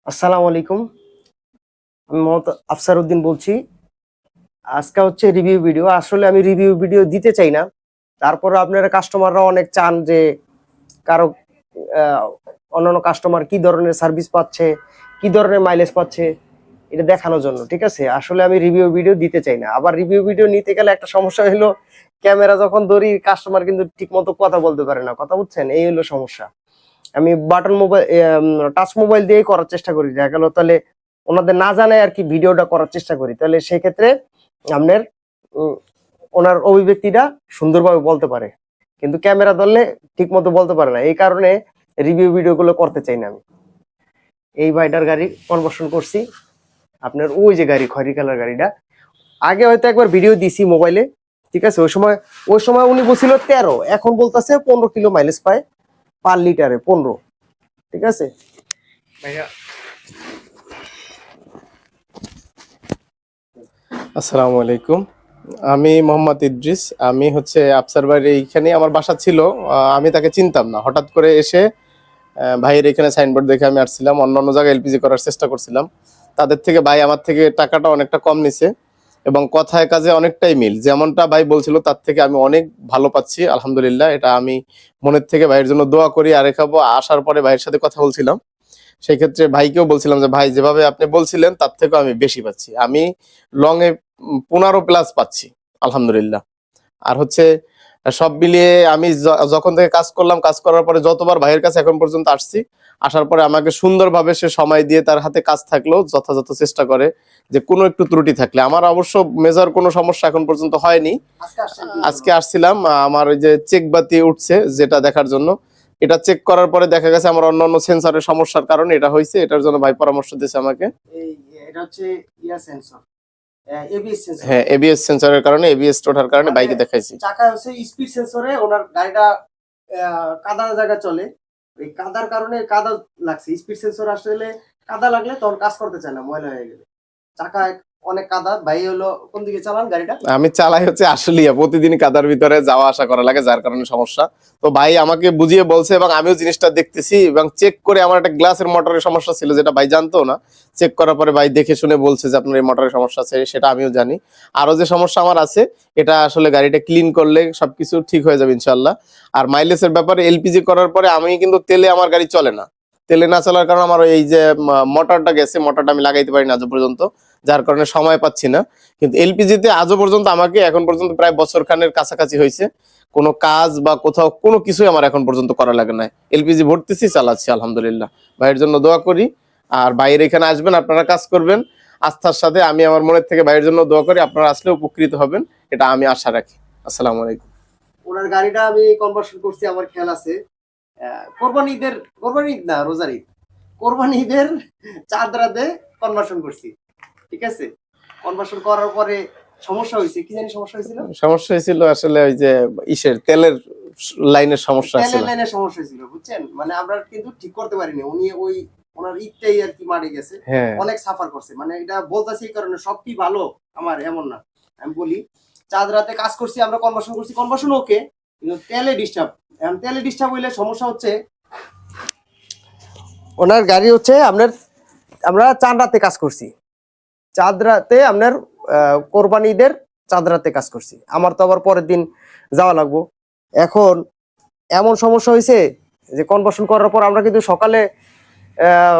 আসসালামু আলাইকুম। আমি মোহাম্মদ আফসার উদ্দিন বলছি। আজকে হচ্ছে রিভিউ ভিডিও। আসলে আমি রিভিউ ভিডিও দিতে চাই না, তারপরে আপনারা কাস্টমাররা অনেক চান যে কারো আহ, অন্যান্য কাস্টমার কি ধরনের সার্ভিস পাচ্ছে, কি ধরনের মাইলেজ পাচ্ছে, এটা দেখানোর জন্য। ঠিক আছে, আসলে আমি রিভিউ ভিডিও দিতে চাই না। আবার রিভিউ ভিডিও নিতে গেলে একটা সমস্যা হলো, ক্যামেরা যখন ধরি কাস্টমার কিন্তু ঠিক মতো কথা বলতে পারে না, কথা বুঝছেন, এই হলো সমস্যা। আমি বাটন মোবাইল, টাচ মোবাইল দিয়েই করার চেষ্টা করি, দেখা গেল তাহলে ওনাদের না জানে আর কি ভিডিওটা করার চেষ্টা করি, তাহলে সেক্ষেত্রে আপনার ওনার অভিব্যক্তিটা সুন্দরভাবে বলতে পারে। কিন্তু ক্যামেরা ধরলে ঠিক মতো বলতে পারে না, এই কারণে রিভিউ ভিডিও গুলো করতে চাই না আমি। এই ভাইটার গাড়ি কনভার্সন করছি, আপনার ওই যে গাড়ি খয়রি কালার গাড়িটা আগে হয়তো একবার ভিডিও দিছি মোবাইলে। ঠিক আছে, ওই সময় উনি বলছিল 13, এখন বলতেছে 15 কিলো মাইলেজ পায় পার লিটারে, 15। ঠিক আছে ভাইয়া। আসসালামু আলাইকুম। আমি মোহাম্মদ ইদ্রিস। আমি হচ্ছে আফসার ভাইয়ের এইখানে আমার বাসা ছিল। আমি তাকে চিনতাম না, হঠাৎ করে এসে ভাইয়ের এখানে সাইনবোর্ড দেখে আমি আসছিলাম। অন্য জায়গায় এলপিজি করার চেষ্টা করছিলাম, তাদের থেকে ভাই আমার থেকে টাকাটা অনেকটা কম নিছে এবং কথায় কাজে অনেকটাই মিল। যেমনটা ভাই বলছিল তার থেকে আমি অনেক ভালো পাচ্ছি, আলহামদুলিল্লাহ। এটা আমি মনের থেকে ভাইয়ের জন্য দোয়া করি। আর খাবো আসার পরে ভাইয়ের সাথে কথা বলছিলাম, সেই ক্ষেত্রে ভাইকেও বলছিলাম যে ভাই যেভাবে আপনি বলছিলেন তার থেকেও আমি বেশি পাচ্ছি। আমি লং এ 15+ পাচ্ছি, আলহামদুলিল্লাহ। আর হচ্ছে সব মিলিয়ে আমি যখন থেকে কাজ করলাম, কাজ করার পরে যতবার ভাইয়ের কাছে এখন পর্যন্ত আসছি, আসার পরে আমাকে সুন্দরভাবে সে সময় দিয়ে তার হাতে কাজ থাকলেও যথাযথ চেষ্টা করে যে কোনো একটু ত্রুটি থাকলে। আমার অবশ্য মেজর কোনো সমস্যা এখন পর্যন্ত হয়নি। আজকে আসছিলাম, আমার ওই যে চেক বাতি উঠছে যেটা দেখার জন্য, এটা চেক করার পরে দেখা গেছে আমার অন্যান্য সেন্সরের সমস্যার কারণে এটা হয়েছে। এটার জন্য ভাই পরামর্শ দিয়েছে আমাকে। এটা হচ্ছে ইয়া সেন্সর, এবিএস সেন্সর। হ্যাঁ, এবিএস সেন্সরের কারণে, এবিএস ওঠার কারণে বাইকে দেখাইছি। চাকা হচ্ছে স্পিড সেন্সরে, ওনার গাড়িটা কাদা জায়গা চলে, ওই কাদার কারণে কাদা লাগছে। স্পিড সেন্সর আসলে কাদা লাগলে তখন কাজ করতে চায় না, ময়লা হয়ে গেলে। চাকা অনেক কাদা। ভাই হলো কোন দিকে চালান গাড়িটা? আমি চালাই হচ্ছে আশুলিয়া, প্রতিদিন কাদার ভিতরে যাওয়া আসা করা লাগে, যার কারণে সমস্যা। তো ভাই আমাকে বুঝিয়ে বলছে এবং আমিও জিনিসটা দেখতেছি এবং চেক করে। আমার একটা গ্লাসের মোটরের সমস্যা ছিল, যেটা ভাই জানতো না। চেক করার পরে ভাই দেখে শুনে বলছে যে আপনার এই মোটরের সমস্যা আছে, সেটা আমিও জানি। আরো যে সমস্যা আমার আছে, এটা আসলে গাড়িটা ক্লিন করলে সবকিছু ঠিক হয়ে যাবে ইনশাল্লাহ। আর মাইলেজের ব্যাপারে, এলপিজি করার পরে আমি কিন্তু তেলে আমার গাড়ি চলে না। তেলে না চলার কারণে আমার এই যে মোটরটা গেছে, মোটরটা আমি লাগাইতে পারি না আজ পর্যন্ত, যার কারণে সময় পাচ্ছি না। কিন্তু এলপিজিতে আজও পর্যন্ত আমাকে এখন পর্যন্ত প্রায় বছর খানের কাছাকাছি হয়েছে, কোনো কাজ বা কোথাও কোনো কিছুই আমার এখন পর্যন্ত করা লাগে না। এলপিজি ভরতেছি, চালাচ্ছি, আলহামদুলিল্লাহ। ভাইয়ের জন্য দোয়া করি। আর ভাইয়ের এখানে আসবেন, আপনারা কাজ করবেন আস্থার সাথে। আমি আমার মনের থেকে ভাইয়ের জন্য দোয়া করি, আপনারা আসলে উপকৃত হবেন, এটা আমি আশা রাখি। আসসালামু আলাইকুম। ওনার গাড়িটা আমি কনভার্সন করছি, আমার খেয়াল আছে। কোরবানি ঈদ না, রোজার ঈদ, কোরবানি ঈদের চাঁদ রাতে কনভার্সন করছি। ঠিক আছে, কনভার্সন করার পরে সমস্যা হয়েছে, কি জানি সমস্যা হয়েছিল। সমস্যা হয়েছিল আসলে ওই যে তেলের লাইনের সমস্যা ছিল, তেলের লাইনের সমস্যা হয়েছিল, বুঝছেন। মানে আমরা কিন্তু ঠিক করতে পারিনি, উনি ওই ওনার ঈদটাই আর কি মারে গেছে, অনেক সাফার করছে। মানে এটা বলতেছি এই কারণে সব কি ভালো আমার এমন না। আমি বলি চাঁদ রাতে কাজ করছি, আমরা কনভার্সন করছি, কনভার্সন ওকে, কিন্তু তেলে ডিস্টার্ব। এখন তেলে ডিস্টার্ব হইলে সমস্যা হচ্ছে, ওনার গাড়ি হচ্ছে আপনার, আমরা চাঁদ রাতে কাজ করছি, চাঁদ রাতে আপনার কোরবানি ঈদের চাঁদ রাতে কাজ করছি। আমার তো আবার পরের দিন যাওয়া লাগবো। এখন এমন সমস্যা হয়েছে যে কনভার্সন করার পর আমরা কিন্তু সকালে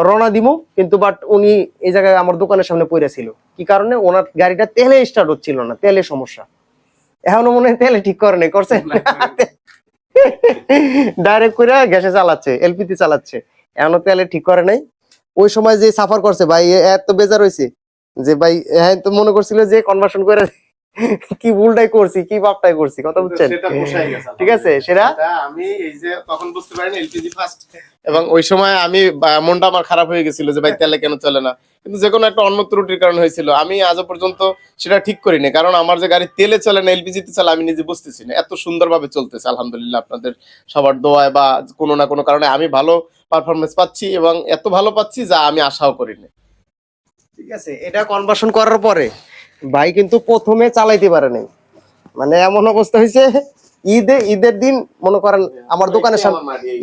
রওনা দিব, কিন্তু বাট উনি এই জায়গায় আমার দোকানের সামনে পড়ে ছিল। কি কারণে? ওনার গাড়িটা তেলে স্টার্ট হচ্ছিল না, তেলে সমস্যা। এখনো মনে হয় তেলে ঠিক করে নাই, করছে ডাইরেক্ট করে গ্যাসে চালাচ্ছে, এলপিজি চালাচ্ছে, এখনো তেলে ঠিক করে নাই। ওই সময় যে সাফার করছে ভাই, এত বেজার হয়েছে যে ভাই, হ্যাঁ তো মনে করছিল যে কনভার্সন করে কি ভুলটাই করছি, কি পাপটাই করছি, কথা বুঝছেন। ঠিক আছে, সেটা আমি এই যে তখন বুঝতে পারিনি এলপিজি ফার্স্ট, এবং ওই সময় আমি মনটা আমার খারাপ হয়ে গেছিল যে ভাই তেলে কেন চলে না। কিন্তু যে কোনো একটা অন্য ত্রুটির কারণ হয়েছিল, আমি আজও পর্যন্ত সেটা ঠিক করিনি। কারণ আমার যে গাড়ি তেলে চলে না, এলপিজিতে চলে, আমি নিজে বুঝতেছি না। এত সুন্দরভাবে চলতেছে আলহামদুলিল্লাহ, আপনাদের সবার দোয়ায় বা কোনো না কোনো কারণে আমি ভালো পারফরমেন্স পাচ্ছি, এবং এত ভালো পাচ্ছি যা আমি আশাও করিনি। ঠিক আছে, এটা কনভার্সন করার পরে ভাই কিন্তু প্রথমে চালাইতে পারে নাই। মানে এমন অবস্থা হয়েছে, ঈদের দিন মনে করেন আমার দোকানের সামনে,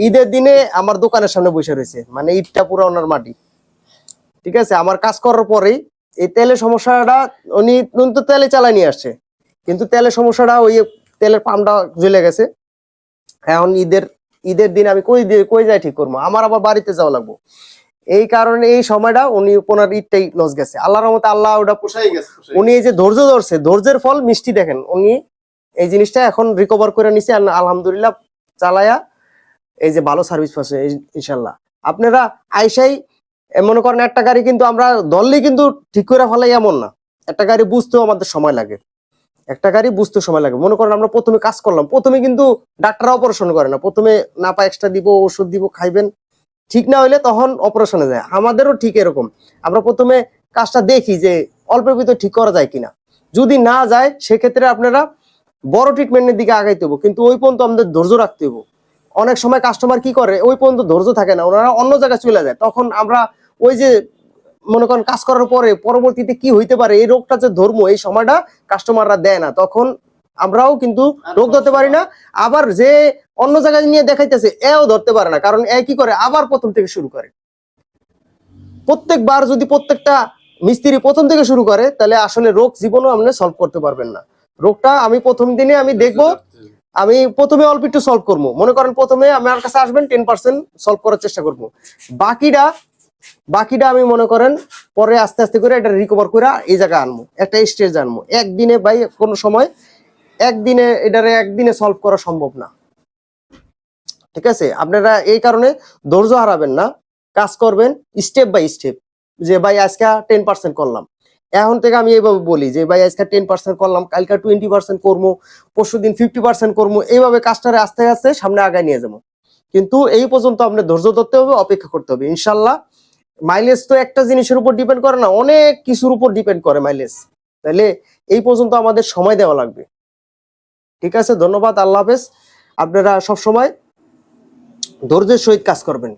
ঈদের দিনে আমার দোকানের সামনে বসে রয়েছে, মানে ঈদটা পুরো ওনার মাটি। ঠিক আছে, আমার কাজ করার পরেই এই তেলের সমস্যাটা উনি তো তেলে চালাই নিয়ে আসছে, কিন্তু তেলের সমস্যাটা ওই তেলের পাম্পটা জ্বলে গেছে। এখন ঈদের দিন আমি কই যাই ঠিক করবো, আমার আবার বাড়িতে যাওয়া লাগবো। এই কারণে এই সময়টা উনি ওনার ঈদটাই লস গেছে। আল্লাহর রহমতে আল্লাহ ওটা পোষাই গেছে। উনি এই যে ধৈর্য ধরছে, ধৈর্যের ফল মিষ্টি। দেখেন উনি এই জিনিসটা এখন রিকভার করে নিছে, আলহামদুলিল্লাহ চালায়া এই যে ভালো সার্ভিস পাচ্ছে ইনশাল্লাহ। আপনারা আইসাই মনে করেন একটা গাড়ি কিন্তু আমরা ধরলেই কিন্তু ঠিক করে ফেলাই এমন না, একটা গাড়ি বুঝতেও আমাদের সময় লাগে, একটা গাড়ি বুঝতে সময় লাগে। মনে করেন আমরা প্রথমে কাজ করলাম, প্রথমে কিন্তু ডাক্তার অপারেশন করে না, প্রথমে নাপা এক্সট্রা দিব, ওষুধ দিব, খাইবেন, ঠিক না হইলে তখন অপারেশনে যায়। আমাদেরও ঠিক এরকম, আমরা প্রথমে কাজটা দেখি যে অল্পের ভিতরে ঠিক করা যায় কিনা, যদি না যায় সেক্ষেত্রে আপনারা বড় ট্রিটমেন্টের দিকে আগাইতে হবো, কিন্তু ওই পর্যন্ত আমাদের ধৈর্য রাখতে হবো। অনেক সময় কাস্টমার কি করে, ওই পর্যন্ত ধৈর্য থাকে না, ওনারা অন্য জায়গায় চলে যায়, তখন আমরা ওই যে মনে করেন কাজ করার পরে পরবর্তীতে কি হইতে পারে এই রোগটা যে ধর্ম, এই সময়টা কাস্টমাররা দেয় না, তখন আমরাও কিন্তু রোগ ধরতে পারি না। আবার যে অন্য জায়গায় নিয়ে দেখাইতেছে এও ধরতে পারে না, কারণ এ কি করে আবার প্রথম থেকে শুরু করে। প্রত্যেকবার যদি প্রত্যেকটা মিস্ত্রি প্রথম থেকে শুরু করে তাহলে আসলে রোগ জীবনও আপনি সলভ করতে পারবেন না। রোগটা আমি প্রথম দিনে আমি দেখবো, আমি প্রথমে অল্প একটু সলভ করবো। মনে করেন প্রথমে আমার কাছে আসবেন 10% সলভ করার চেষ্টা করবো, বাকিটা আমি মনে করেন পরে আস্তে আস্তে করে এটা রিকভার করে এই জায়গায় আনবো, একটা স্টেজ আনবো। একদিনে ভাই কোনো সময় একদিনে সলভ করা সম্ভব না, ঠিক আছে। আপনারা এই কারণে ধৈর্য হারাবেন না, কাজ করবেন স্টেপ বাই স্টেপ। যে ভাই আজকে 10% করলাম, এখন থেকে আমি এইভাবে বলি যে ভাই আজকে 10% করলাম, কালকে 20% করবো, পরশুদিন 50% করবো, এইভাবে কাজটারে আস্তে আস্তে সামনে আগায় নিয়ে যাবো। কিন্তু এই পর্যন্ত আপনার ধৈর্য ধরতে হবে, অপেক্ষা করতে হবে। ইনশাল্লাহ মাইলেজ তো একটা জিনিসের উপর ডিপেন্ড করে না, অনেক কিছুর উপর ডিপেন্ড করে মাইলেজ, তাহলে এই পর্যন্ত আমাদের সময় দেওয়া লাগবে। ঠিক আছে, ধন্যবাদ, আল্লাহ হাফেজ। আপনারা সবসময় ধৈর্যের সহিত কাজ করবেন।